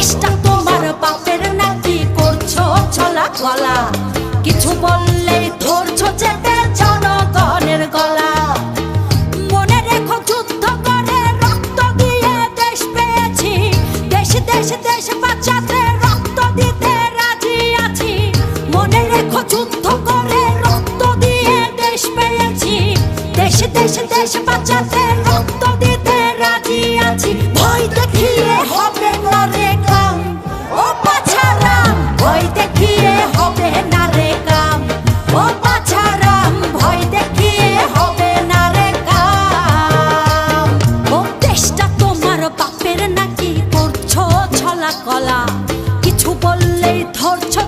দেশটা তোমার বাপের নাকি করছো ছলা গলা, কিছু বললেই ধরছো চেপে জনগণের গলা। মনে রেখো যুদ্ধ করে রক্ত দিয়ে দেশ পেয়েছি, দেশ দেশ দেশ বাঁচাতে রক্ত দিতে রাজি আছি। মনে রেখো যুদ্ধ করে রক্ত দিয়ে দেশ পেয়েছি, দেশ দেশ দেশ বাঁচাতে রক্ত দিতে রাজি আছি। ভয় দেখিয়ে হবে না রে কাম, ও বাছারাম ভয় দেখিয়ে হবে না রে কাম, ও বাছারাম ভয় দেখিয়ে হবে না রে কাম। ও দেশটা তোমার বাপের নাকি করছো ছলা কলা, কিছু বললেই ধরছো